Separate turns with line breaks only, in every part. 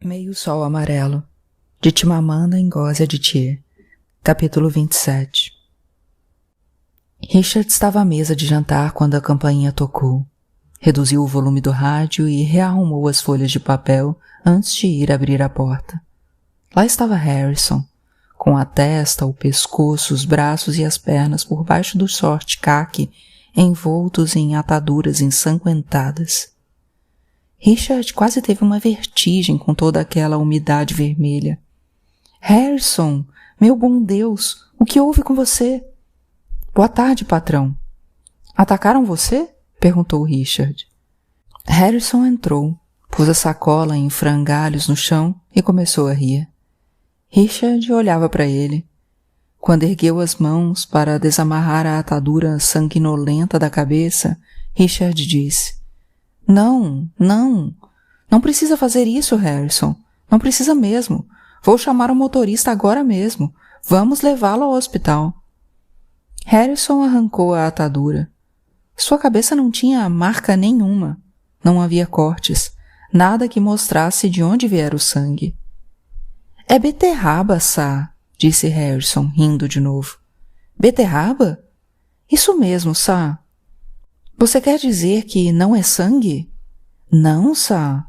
Meio Sol Amarelo, de Chimamanda Ngozi Adichie, capítulo 27. Richard estava à mesa de jantar quando a campainha tocou. Reduziu o volume do rádio e rearrumou as folhas de papel antes de ir abrir a porta. Lá estava Harrison, com a testa, o pescoço, os braços e as pernas por baixo do short caqui, envoltos em ataduras ensanguentadas. Richard quase teve uma vertigem com toda aquela umidade vermelha. — Harrison, meu bom Deus, o que houve com você? — Boa tarde, patrão. — Atacaram você? — perguntou Richard. Harrison entrou, pôs a sacola em frangalhos no chão e começou a rir. Richard olhava para ele. Quando ergueu as mãos para desamarrar a atadura sanguinolenta da cabeça, Richard disse: Não precisa fazer isso, Harrison. Não precisa mesmo. Vou chamar o motorista agora mesmo. Vamos levá-lo ao hospital. Harrison arrancou a atadura. Sua cabeça não tinha marca nenhuma. Não havia cortes. Nada que mostrasse de onde viera o sangue. É beterraba, Sá, disse Harrison, rindo de novo. Beterraba? Isso mesmo, Sá. Você quer dizer que não é sangue? Não, Sá.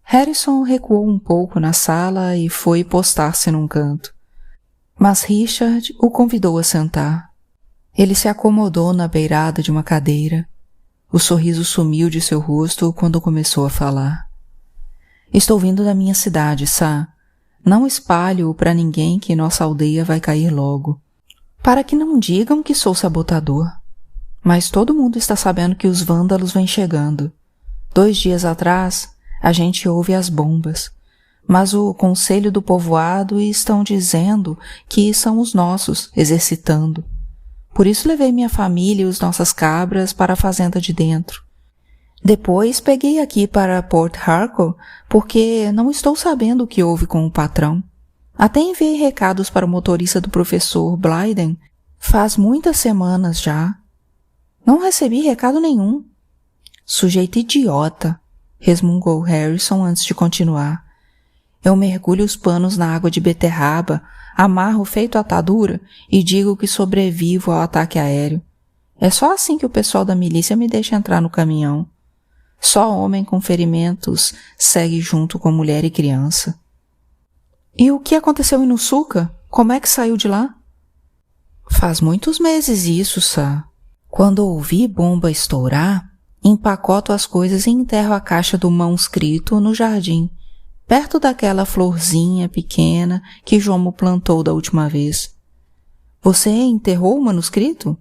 Harrison recuou um pouco na sala e foi postar-se num canto. Mas Richard o convidou a sentar. Ele se acomodou na beirada de uma cadeira. O sorriso sumiu de seu rosto quando começou a falar. Estou vindo da minha cidade, Sá. Não espalho para ninguém que nossa aldeia vai cair logo. Para que não digam que sou sabotador. Mas todo mundo está sabendo que os vândalos vêm chegando. 2 dias atrás, a gente ouve as bombas. Mas o conselho do povoado estão dizendo que são os nossos, exercitando. Por isso levei minha família e as nossas cabras para a fazenda de dentro. Depois peguei aqui para Port Harcourt porque não estou sabendo o que houve com o patrão. Até enviei recados para o motorista do professor Blyden. Faz muitas semanas já. Não recebi recado nenhum. Sujeito idiota, resmungou Harrison antes de continuar. Eu mergulho os panos na água de beterraba, amarro feito atadura e digo que sobrevivo ao ataque aéreo. É só assim que o pessoal da milícia me deixa entrar no caminhão. Só homem com ferimentos segue junto com mulher e criança. E o que aconteceu em Nusuka? Como é que saiu de lá? Faz muitos meses isso, Sá. Quando ouvi bomba estourar, empacoto as coisas e enterro a caixa do manuscrito no jardim, perto daquela florzinha pequena que Jomo plantou da última vez. Você enterrou o manuscrito?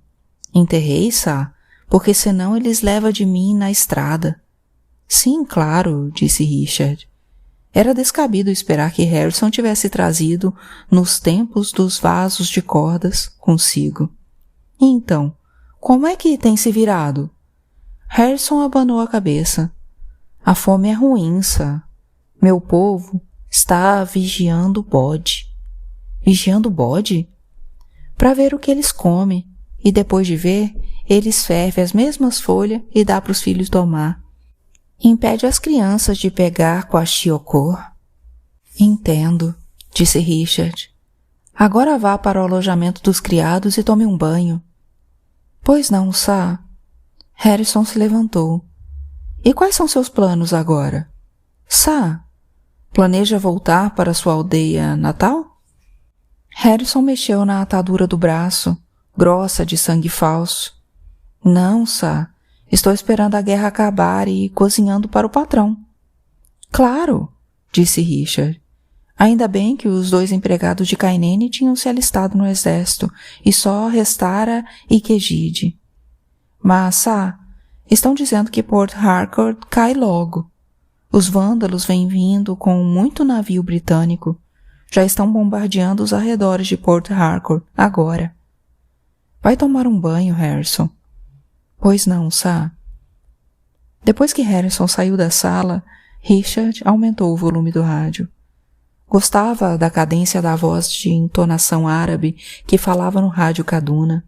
Enterrei, Sá, porque senão eles levam de mim na estrada. Sim, claro, disse Richard. Era descabido esperar que Harrison tivesse trazido, nos tempos dos vasos de cordas, consigo. E então, como é que tem se virado? Harrison abanou a cabeça. A fome é ruim, Sá. Meu povo está vigiando o bode. Vigiando o bode? Para ver o que eles comem, e depois de ver, eles fervem as mesmas folhas e dá para os filhos tomar. Impede as crianças de pegar com a chiocor. Entendo, disse Richard. Agora vá para o alojamento dos criados e tome um banho. Pois não, Sá. Harrison se levantou. E quais são seus planos agora? Sá, planeja voltar para sua aldeia natal? Harrison mexeu na atadura do braço, grossa de sangue falso. Não, Sá. Estou esperando a guerra acabar e cozinhando para o patrão. Claro, disse Richard. Ainda bem que os 2 empregados de Kainene tinham se alistado no exército e só restara Ikejide. Mas, Sá, estão dizendo que Port Harcourt cai logo. Os vândalos vêm vindo com muito navio britânico. Já estão bombardeando os arredores de Port Harcourt agora. Vai tomar um banho, Harrison. Pois não, Sá. Depois que Harrison saiu da sala, Richard aumentou o volume do rádio. Gostava da cadência da voz de entonação árabe que falava no rádio Kaduna,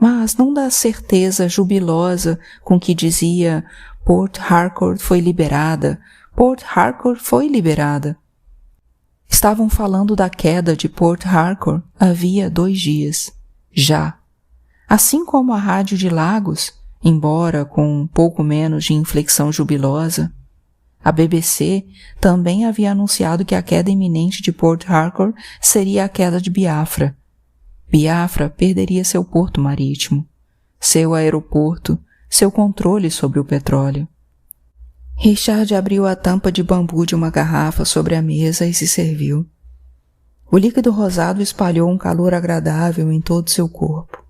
mas não da certeza jubilosa com que dizia Port Harcourt foi liberada, Port Harcourt foi liberada. Estavam falando da queda de Port Harcourt havia 2 dias. Já. Assim como a rádio de Lagos, embora com um pouco menos de inflexão jubilosa, a BBC também havia anunciado que a queda iminente de Port Harcourt seria a queda de Biafra. Biafra perderia seu porto marítimo, seu aeroporto, seu controle sobre o petróleo. Richard abriu a tampa de bambu de uma garrafa sobre a mesa e se serviu. O líquido rosado espalhou um calor agradável em todo seu corpo.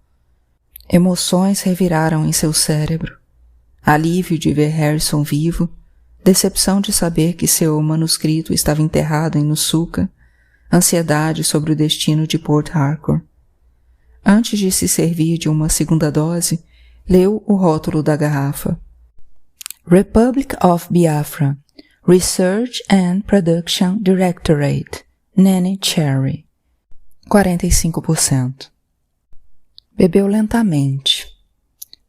Emoções reviraram em seu cérebro. Alívio de ver Harrison vivo, decepção de saber que seu manuscrito estava enterrado em Nusuka, ansiedade sobre o destino de Port Harcourt. Antes de se servir de uma segunda dose, leu o rótulo da garrafa. Republic of Biafra, Research and Production Directorate, Nanny Cherry, 45%. Bebeu lentamente.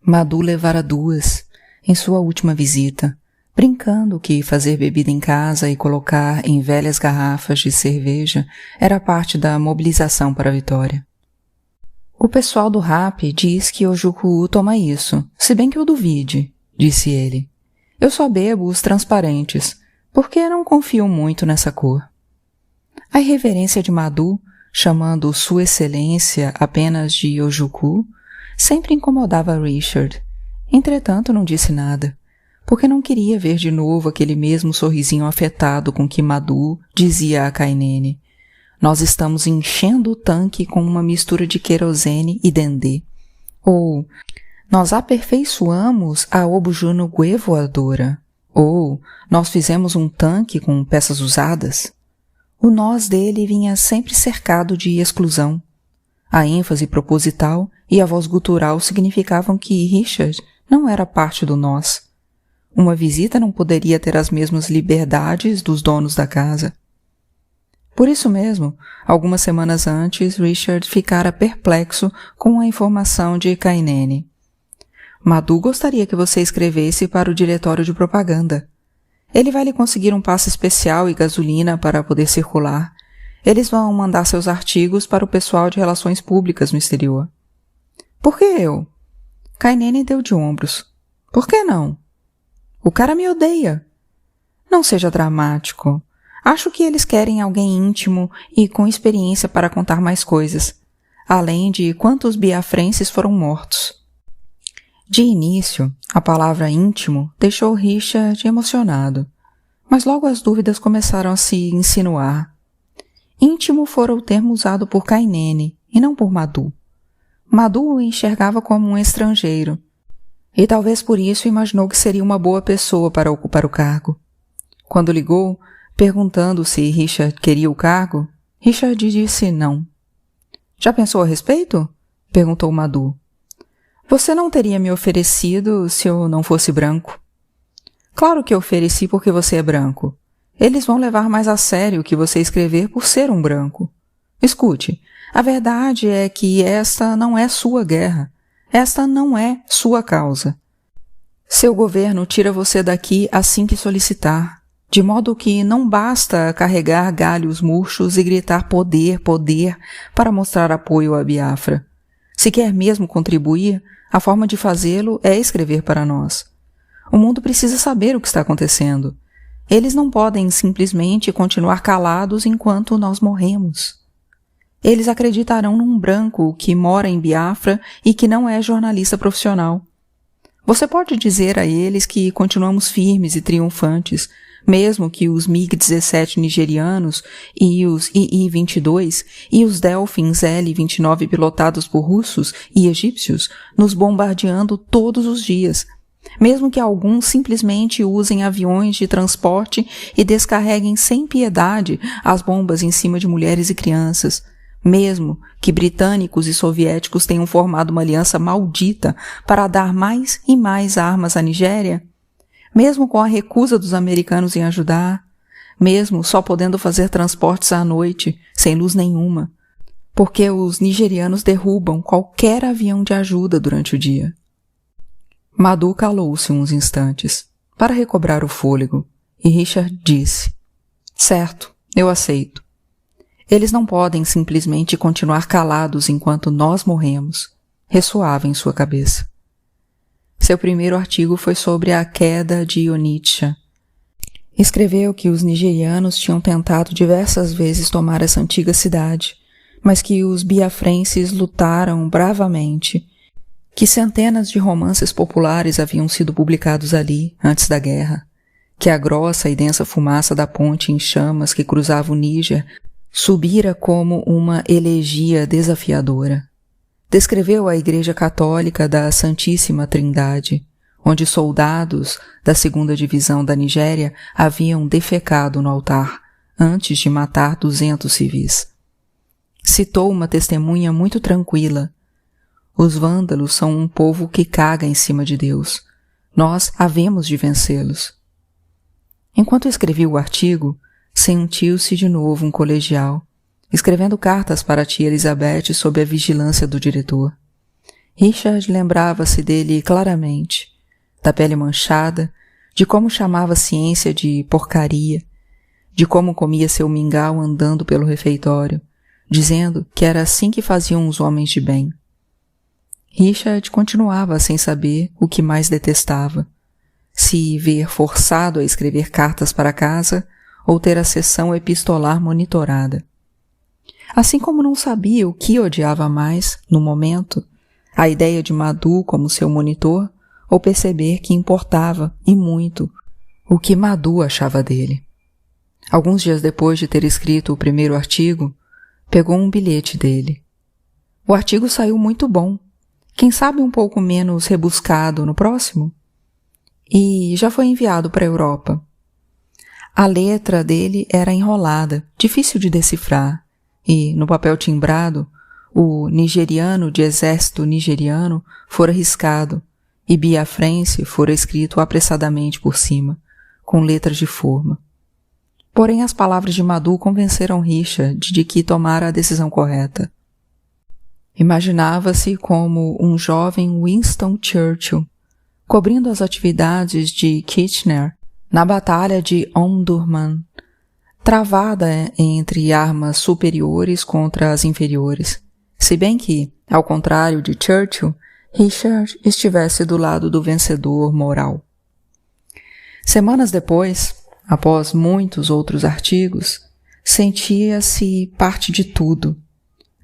Madu levara 2 em sua última visita, brincando que fazer bebida em casa e colocar em velhas garrafas de cerveja era parte da mobilização para a vitória. O pessoal do rap diz que o Juku toma isso, se bem que eu duvide, disse ele. Eu só bebo os transparentes, porque não confio muito nessa cor. A irreverência de Madu, chamando Sua Excelência apenas de Ojuku, sempre incomodava Richard. Entretanto, não disse nada, porque não queria ver de novo aquele mesmo sorrisinho afetado com que Madu dizia a Kainene: nós estamos enchendo o tanque com uma mistura de querosene e dendê. Ou, nós aperfeiçoamos a Obujunugue voadora. Ou, nós fizemos um tanque com peças usadas. O nós dele vinha sempre cercado de exclusão. A ênfase proposital e a voz gutural significavam que Richard não era parte do nós. Uma visita não poderia ter as mesmas liberdades dos donos da casa. Por isso mesmo, algumas semanas antes, Richard ficara perplexo com a informação de Kainene. Madu gostaria que você escrevesse para o diretório de propaganda. Ele vai lhe conseguir um passe especial e gasolina para poder circular. Eles vão mandar seus artigos para o pessoal de relações públicas no exterior. Por que eu? Kainene deu de ombros. Por que não? O cara me odeia. Não seja dramático. Acho que eles querem alguém íntimo e com experiência para contar mais coisas, além de quantos biafrenses foram mortos. De início, a palavra íntimo deixou Richard emocionado, mas logo as dúvidas começaram a se insinuar. Íntimo fora o termo usado por Kainene e não por Madu. Madu o enxergava como um estrangeiro, e talvez por isso imaginou que seria uma boa pessoa para ocupar o cargo. Quando ligou, perguntando se Richard queria o cargo, Richard disse não. Já pensou a respeito? Perguntou Madu. Você não teria me oferecido se eu não fosse branco? Claro que ofereci porque você é branco. Eles vão levar mais a sério o que você escrever por ser um branco. Escute, a verdade é que esta não é sua guerra. Esta não é sua causa. Seu governo tira você daqui assim que solicitar, de modo que não basta carregar galhos murchos e gritar poder, poder, para mostrar apoio à Biafra. Se quer mesmo contribuir, a forma de fazê-lo é escrever para nós. O mundo precisa saber o que está acontecendo. Eles não podem simplesmente continuar calados enquanto nós morremos. Eles acreditarão num branco que mora em Biafra e que não é jornalista profissional. Você pode dizer a eles que continuamos firmes e triunfantes, mesmo que os MiG-17 nigerianos e os II-22 e os Delfins L-29 pilotados por russos e egípcios nos bombardeando todos os dias, mesmo que alguns simplesmente usem aviões de transporte e descarreguem sem piedade as bombas em cima de mulheres e crianças, mesmo que britânicos e soviéticos tenham formado uma aliança maldita para dar mais e mais armas à Nigéria, mesmo com a recusa dos americanos em ajudar, mesmo só podendo fazer transportes à noite, sem luz nenhuma, porque os nigerianos derrubam qualquer avião de ajuda durante o dia. Madu calou-se uns instantes, para recobrar o fôlego, e Richard disse: certo, eu aceito. Eles não podem simplesmente continuar calados enquanto nós morremos, ressoava em sua cabeça. Seu primeiro artigo foi sobre a queda de Onitsha. Escreveu que os nigerianos tinham tentado diversas vezes tomar essa antiga cidade, mas que os biafrenses lutaram bravamente, que centenas de romances populares haviam sido publicados ali antes da guerra, que a grossa e densa fumaça da ponte em chamas que cruzava o Níger subira como uma elegia desafiadora. Descreveu a Igreja Católica da Santíssima Trindade, onde soldados da 2ª Divisão da Nigéria haviam defecado no altar antes de matar 200 civis. Citou uma testemunha muito tranquila. Os vândalos são um povo que caga em cima de Deus. Nós havemos de vencê-los. Enquanto escrevia o artigo, sentiu-se de novo um colegial, escrevendo cartas para a tia Elizabeth sob a vigilância do diretor. Richard lembrava-se dele claramente, da pele manchada, de como chamava a ciência de porcaria, de como comia seu mingau andando pelo refeitório, dizendo que era assim que faziam os homens de bem. Richard continuava sem saber o que mais detestava, se ver forçado a escrever cartas para casa ou ter a sessão epistolar monitorada. Assim como não sabia o que odiava mais, no momento, a ideia de Madhu como seu monitor, ou perceber que importava, e muito, o que Madhu achava dele. Alguns dias depois de ter escrito o primeiro artigo, pegou um bilhete dele. O artigo saiu muito bom. Quem sabe um pouco menos rebuscado no próximo? E já foi enviado para a Europa. A letra dele era enrolada, difícil de decifrar, e, no papel timbrado, o nigeriano de exército nigeriano fora riscado e biafrense fora escrito apressadamente por cima, com letras de forma. Porém, as palavras de Madhu convenceram Richard de que tomara a decisão correta. Imaginava-se como um jovem Winston Churchill, cobrindo as atividades de Kitchener na Batalha de Omdurman, travada entre armas superiores contra as inferiores, se bem que, ao contrário de Churchill, Richard estivesse do lado do vencedor moral. Semanas depois, após muitos outros artigos, sentia-se parte de tudo.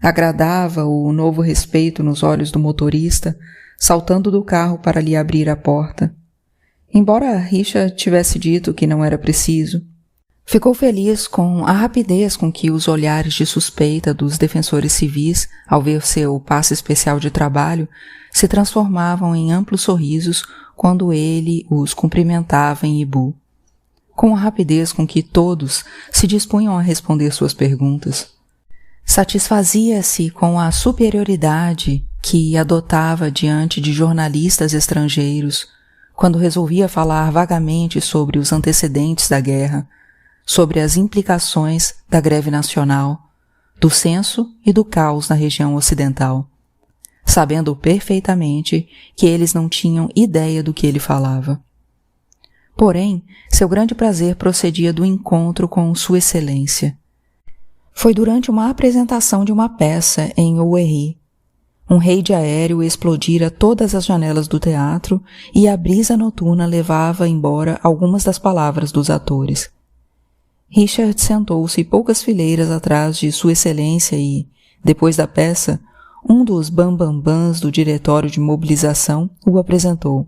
Agradava o novo respeito nos olhos do motorista, saltando do carro para lhe abrir a porta. Embora Richard tivesse dito que não era preciso, ficou feliz com a rapidez com que os olhares de suspeita dos defensores civis, ao ver seu passe especial de trabalho, se transformavam em amplos sorrisos quando ele os cumprimentava em Ibu. Com a rapidez com que todos se dispunham a responder suas perguntas. Satisfazia-se com a superioridade que adotava diante de jornalistas estrangeiros, quando resolvia falar vagamente sobre os antecedentes da guerra, sobre as implicações da greve nacional, do censo e do caos na região ocidental, sabendo perfeitamente que eles não tinham ideia do que ele falava. Porém, seu grande prazer procedia do encontro com Sua Excelência. Foi durante uma apresentação de uma peça em Owerri. Um raid aéreo explodira todas as janelas do teatro e a brisa noturna levava embora algumas das palavras dos atores. Richard sentou-se poucas fileiras atrás de Sua Excelência e, depois da peça, um dos bambambãs do diretório de mobilização o apresentou.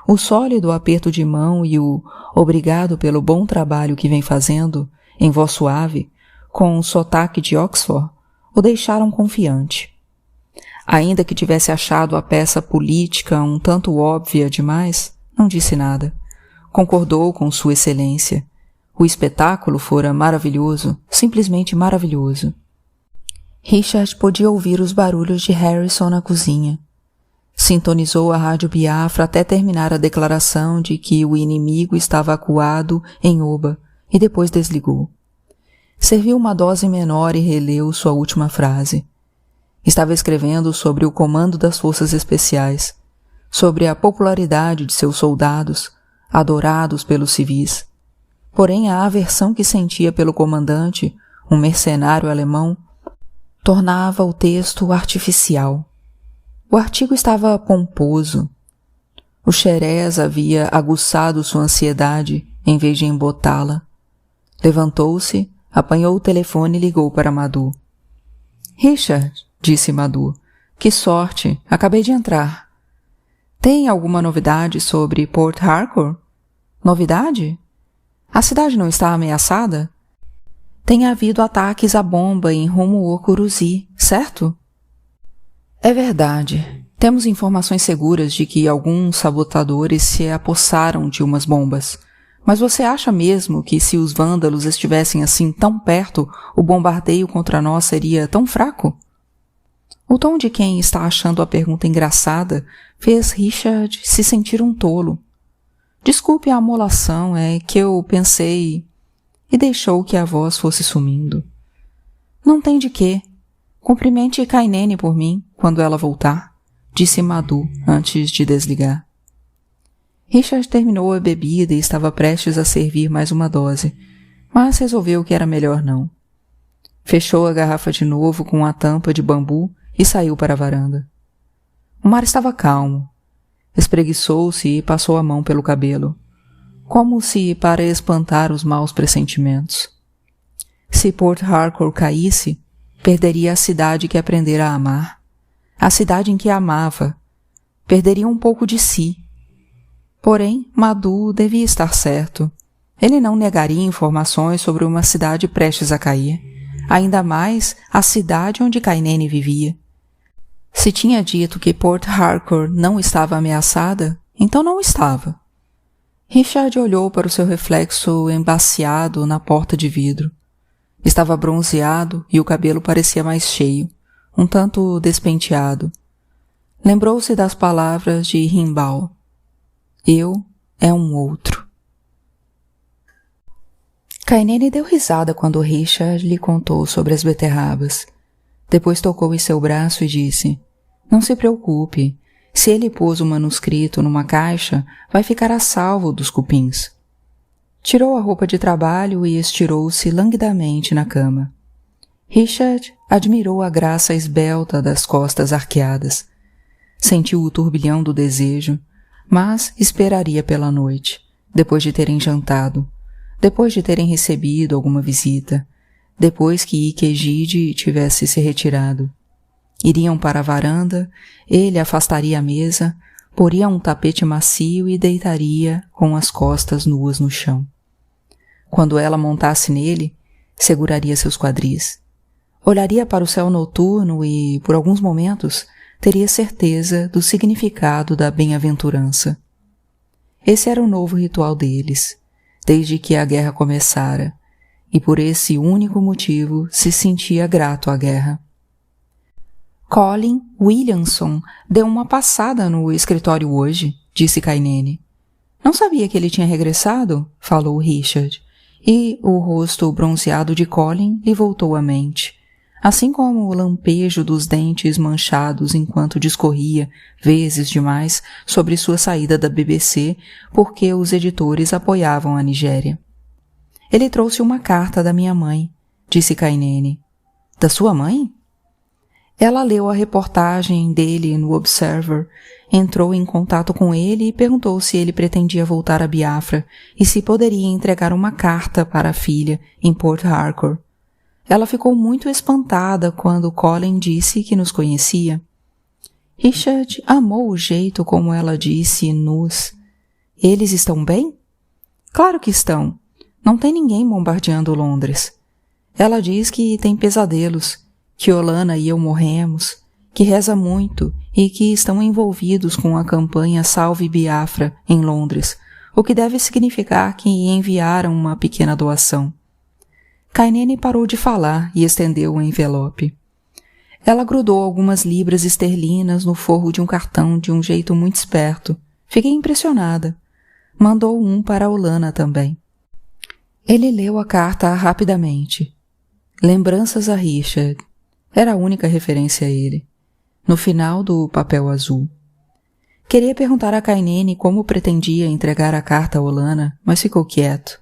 O sólido aperto de mão e o obrigado pelo bom trabalho que vem fazendo, em voz suave, com um sotaque de Oxford, o deixaram confiante. Ainda que tivesse achado a peça política um tanto óbvia demais, não disse nada. Concordou com Sua Excelência. O espetáculo fora maravilhoso, simplesmente maravilhoso. Richard podia ouvir os barulhos de Harrison na cozinha. Sintonizou a rádio Biafra até terminar a declaração de que o inimigo estava acuado em Oba e depois desligou. Serviu uma dose menor e releu sua última frase. Estava escrevendo sobre o comando das forças especiais, sobre a popularidade de seus soldados, adorados pelos civis. Porém, a aversão que sentia pelo comandante um mercenário alemão, tornava o texto artificial. O artigo estava pomposo. O xerez havia aguçado sua ansiedade em vez de embotá-la. Levantou-se, apanhou o telefone e ligou para Madhu. Richard, disse Madhu, que sorte, acabei de entrar. Tem alguma novidade sobre Port Harcourt? Novidade? A cidade não está ameaçada? Tem havido ataques à bomba em rumo ao Curuzi, certo? É verdade. Temos informações seguras de que alguns sabotadores se apossaram de umas bombas. Mas você acha mesmo que se os vândalos estivessem assim tão perto, o bombardeio contra nós seria tão fraco? O tom de quem está achando a pergunta engraçada fez Richard se sentir um tolo. Desculpe a amolação, é que eu pensei... E deixou que a voz fosse sumindo. Não tem de quê. Cumprimente Kainene por mim, quando ela voltar, disse Madhu antes de desligar. Richard terminou a bebida e estava prestes a servir mais uma dose, mas resolveu que era melhor não. Fechou a garrafa de novo com a tampa de bambu e saiu para a varanda. O mar estava calmo. Espreguiçou-se e passou a mão pelo cabelo, como se para espantar os maus pressentimentos. Se Port Harcourt caísse, perderia a cidade que aprendera a amar, a cidade em que amava, perderia um pouco de si. Porém, Madhu devia estar certo. Ele não negaria informações sobre uma cidade prestes a cair, ainda mais a cidade onde Kainene vivia. Se tinha dito que Port Harcourt não estava ameaçada, então não estava. Richard olhou para o seu reflexo embaciado na porta de vidro. Estava bronzeado e o cabelo parecia mais cheio, um tanto despenteado. Lembrou-se das palavras de Rimbaud. Eu é um outro. Kainene deu risada quando Richard lhe contou sobre as beterrabas. Depois tocou em seu braço e disse, não se preocupe, se ele pôs o manuscrito numa caixa, vai ficar a salvo dos cupins. Tirou a roupa de trabalho e estirou-se languidamente na cama. Richard admirou a graça esbelta das costas arqueadas. Sentiu o turbilhão do desejo, mas esperaria pela noite, depois de terem jantado, depois de terem recebido alguma visita, depois que Ikejide tivesse se retirado. Iriam para a varanda, ele afastaria a mesa, poria um tapete macio e deitaria com as costas nuas no chão. Quando ela montasse nele, seguraria seus quadris. Olharia para o céu noturno e, por alguns momentos, teria certeza do significado da bem-aventurança. Esse era o novo ritual deles, desde que a guerra começara, e por esse único motivo se sentia grato à guerra. Colin Williamson deu uma passada no escritório hoje, disse Kainene. Não sabia que ele tinha regressado? Falou Richard, e o rosto bronzeado de Colin lhe voltou à mente, assim como o lampejo dos dentes manchados enquanto discorria, vezes demais, sobre sua saída da BBC porque os editores apoiavam a Nigéria. Ele trouxe uma carta da minha mãe, disse Kainene. Da sua mãe? Ela leu a reportagem dele no Observer, entrou em contato com ele e perguntou se ele pretendia voltar a Biafra e se poderia entregar uma carta para a filha em Port Harcourt. Ela ficou muito espantada quando Colin disse que nos conhecia. Richard amou o jeito como ela disse nos. Eles estão bem? Claro que estão. Não tem ninguém bombardeando Londres. Ela diz que tem pesadelos, que Olana e eu morremos, que reza muito e que estão envolvidos com a campanha Salve Biafra em Londres, o que deve significar que enviaram uma pequena doação. Kainene parou de falar e estendeu o envelope. Ela grudou algumas libras esterlinas no forro de um cartão de um jeito muito esperto. Fiquei impressionada. Mandou um para Olana também. Ele leu a carta rapidamente. Lembranças a Richard. Era a única referência a ele. No final do papel azul. Queria perguntar a Kainene como pretendia entregar a carta a Olana, mas ficou quieto.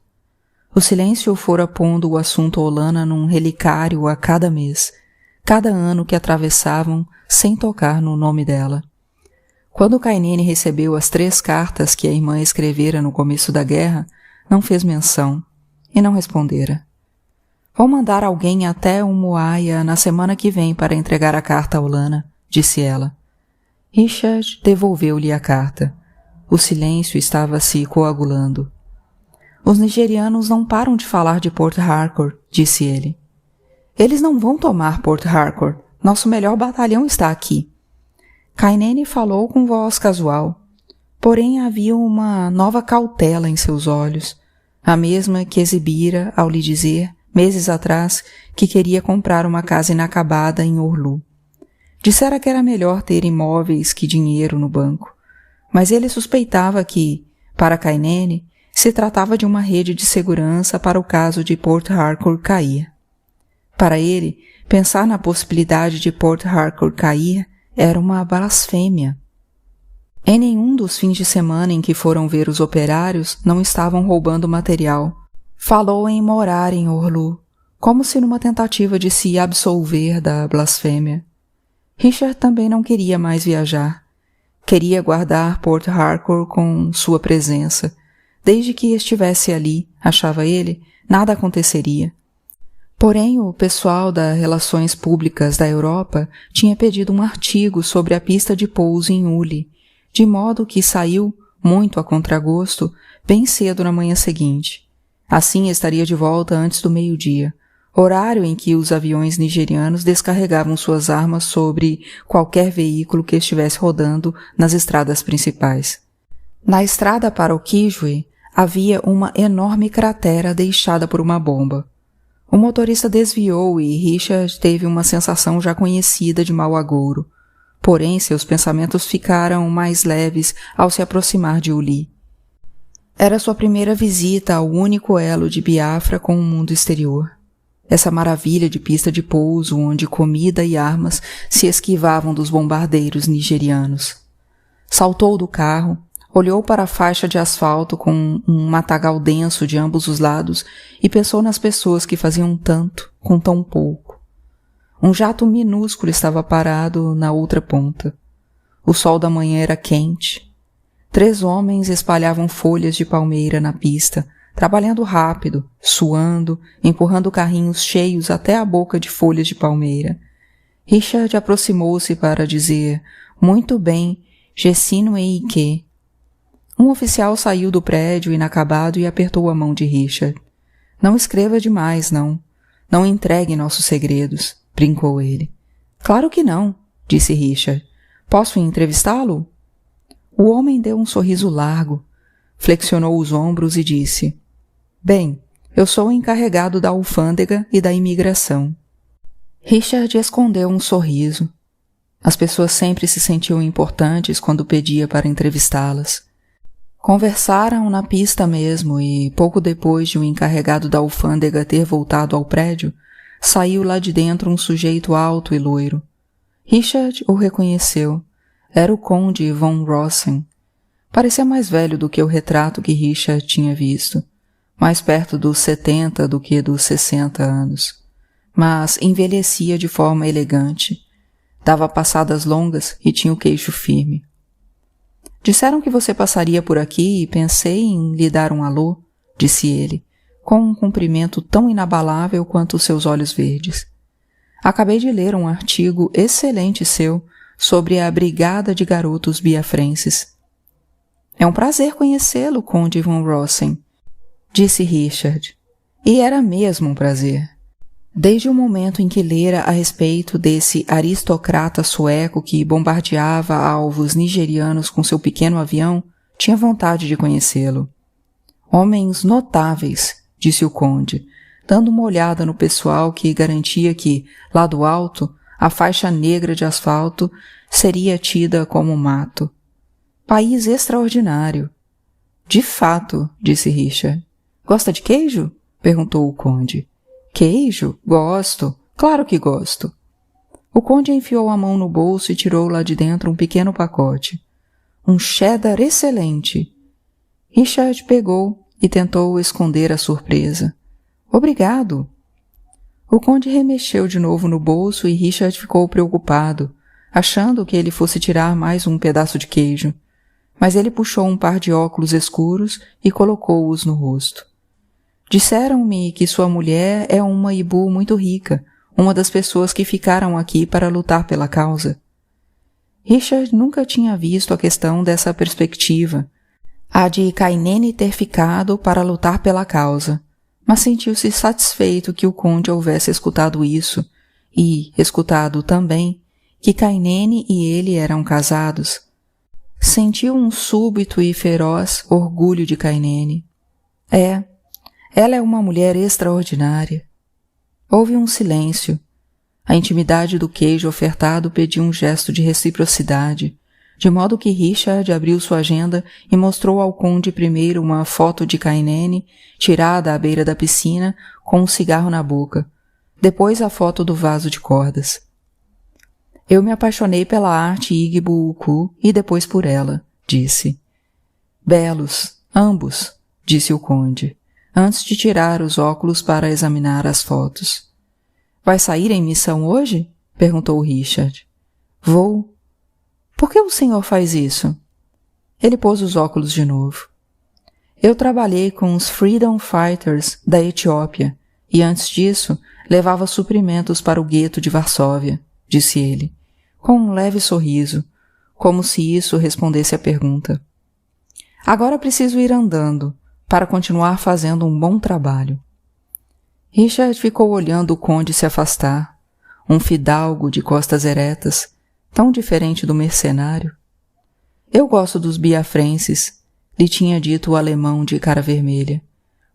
O silêncio fora pondo o assunto Olana num relicário a cada mês, cada ano que atravessavam sem tocar no nome dela. Quando Kainene recebeu as 3 cartas que a irmã escrevera no começo da guerra, não fez menção e não respondera. Vou mandar alguém até Umuaia na semana que vem para entregar a carta a Olana, disse ela. Richard devolveu-lhe a carta. O silêncio estava se coagulando. Os nigerianos não param de falar de Port Harcourt, disse ele. Eles não vão tomar Port Harcourt. Nosso melhor batalhão está aqui. Kainene falou com voz casual, porém havia uma nova cautela em seus olhos, a mesma que exibira ao lhe dizer, meses atrás, que queria comprar uma casa inacabada em Orlu. Dissera que era melhor ter imóveis que dinheiro no banco, mas ele suspeitava que, para Kainene, se tratava de uma rede de segurança para o caso de Port Harcourt cair. Para ele, pensar na possibilidade de Port Harcourt cair era uma blasfêmia. Em nenhum dos fins de semana em que foram ver os operários não estavam roubando material. Falou em morar em Orlu, como se numa tentativa de se absolver da blasfêmia. Richard também não queria mais viajar. Queria guardar Port Harcourt com sua presença. Desde que estivesse ali, achava ele, nada aconteceria. Porém, o pessoal das Relações Públicas da Europa tinha pedido um artigo sobre a pista de pouso em Uli, de modo que saiu, muito a contragosto, bem cedo na manhã seguinte. Assim estaria de volta antes do meio-dia, horário em que os aviões nigerianos descarregavam suas armas sobre qualquer veículo que estivesse rodando nas estradas principais. Na estrada para Okigwe havia uma enorme cratera deixada por uma bomba. O motorista desviou e Richard teve uma sensação já conhecida de mau agouro. Porém, seus pensamentos ficaram mais leves ao se aproximar de Uli. Era sua primeira visita ao único elo de Biafra com o mundo exterior. Essa maravilha de pista de pouso onde comida e armas se esquivavam dos bombardeiros nigerianos. Saltou do carro, olhou para a faixa de asfalto com um matagal denso de ambos os lados e pensou nas pessoas que faziam tanto com tão pouco. Um jato minúsculo estava parado na outra ponta. O sol da manhã era quente. 3 homens espalhavam folhas de palmeira na pista, trabalhando rápido, suando, empurrando carrinhos cheios até a boca de folhas de palmeira. Richard aproximou-se para dizer, muito bem, Gessino Eike. Um oficial saiu do prédio inacabado e apertou a mão de Richard. Não escreva demais, não. Não entregue nossos segredos, brincou ele. Claro que não, disse Richard. Posso entrevistá-lo? O homem deu um sorriso largo, flexionou os ombros e disse, bem, eu sou o encarregado da alfândega e da imigração. Richard escondeu um sorriso. As pessoas sempre se sentiam importantes quando pedia para entrevistá-las. Conversaram na pista mesmo e, pouco depois de o encarregado da alfândega ter voltado ao prédio, saiu lá de dentro um sujeito alto e loiro. Richard o reconheceu. Era o conde von Rossen. Parecia mais velho do que o retrato que Richard tinha visto, mais perto dos 70 do que dos 60 anos. Mas envelhecia de forma elegante. Dava passadas longas e tinha o queixo firme. Disseram que você passaria por aqui e pensei em lhe dar um alô, disse ele, com um cumprimento tão inabalável quanto os seus olhos verdes. Acabei de ler um artigo excelente seu sobre a Brigada de Garotos Biafrenses. É um prazer conhecê-lo, Conde von Rossen, disse Richard. E era mesmo um prazer. Desde o momento em que lera a respeito desse aristocrata sueco que bombardeava alvos nigerianos com seu pequeno avião, tinha vontade de conhecê-lo. Homens notáveis, disse o conde, dando uma olhada no pessoal que garantia que, lá do alto, a faixa negra de asfalto seria tida como mato. País extraordinário. De fato, disse Richard. Gosta de queijo? Perguntou o conde. Queijo? Gosto. Claro que gosto. O conde enfiou a mão no bolso e tirou lá de dentro um pequeno pacote. Um cheddar excelente. Richard pegou e tentou esconder a surpresa. Obrigado. O conde remexeu de novo no bolso e Richard ficou preocupado, achando que ele fosse tirar mais um pedaço de queijo. Mas ele puxou um par de óculos escuros e colocou-os no rosto. Disseram-me que sua mulher é uma ibu muito rica, uma das pessoas que ficaram aqui para lutar pela causa. Richard nunca tinha visto a questão dessa perspectiva, a de Kainene ter ficado para lutar pela causa, mas sentiu-se satisfeito que o conde houvesse escutado isso e, escutado também, que Kainene e ele eram casados. Sentiu um súbito e feroz orgulho de Kainene. Ela é uma mulher extraordinária. Houve um silêncio. A intimidade do queijo ofertado pediu um gesto de reciprocidade, de modo que Richard abriu sua agenda e mostrou ao conde primeiro uma foto de Kainene, tirada à beira da piscina, com um cigarro na boca, depois a foto do vaso de cordas. Eu me apaixonei pela arte Igbo-Ukwu e depois por ela, disse. Belos, ambos, disse o conde, antes de tirar os óculos para examinar as fotos. Vai sair em missão hoje? Perguntou Richard. Vou. Por que o senhor faz isso? Ele pôs os óculos de novo. Eu trabalhei com os Freedom Fighters da Etiópia e antes disso levava suprimentos para o gueto de Varsóvia, disse ele, com um leve sorriso, como se isso respondesse à pergunta. Agora preciso ir andando, para continuar fazendo um bom trabalho. Richard ficou olhando o conde se afastar, um fidalgo de costas eretas, tão diferente do mercenário. Eu gosto dos biafrenses, lhe tinha dito o alemão de cara vermelha,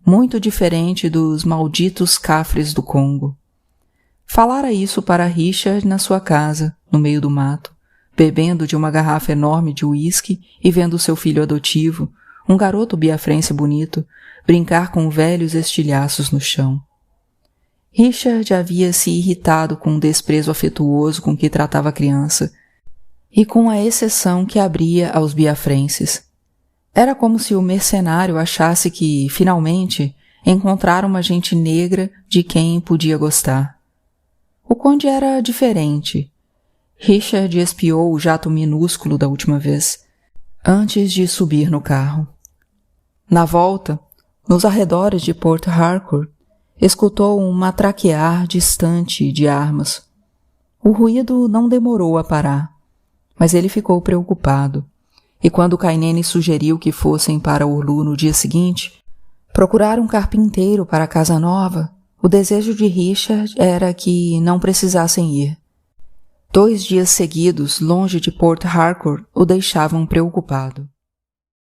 muito diferente dos malditos cafres do Congo. Falara isso para Richard na sua casa, no meio do mato, bebendo de uma garrafa enorme de uísque e vendo seu filho adotivo, um garoto biafrense bonito, brincar com velhos estilhaços no chão. Richard havia se irritado com o desprezo afetuoso com que tratava a criança, e com a exceção que abria aos biafrenses. Era como se o mercenário achasse que, finalmente, encontrara uma gente negra de quem podia gostar. O conde era diferente. Richard espiou o jato minúsculo da última vez, antes de subir no carro. Na volta, nos arredores de Port Harcourt, escutou um matraquear distante de armas. O ruído não demorou a parar, mas ele ficou preocupado, e quando Kainene sugeriu que fossem para Orlu no dia seguinte, procurar um carpinteiro para a casa nova, o desejo de Richard era que não precisassem ir. 2 dias seguidos longe de Port Harcourt o deixavam preocupado.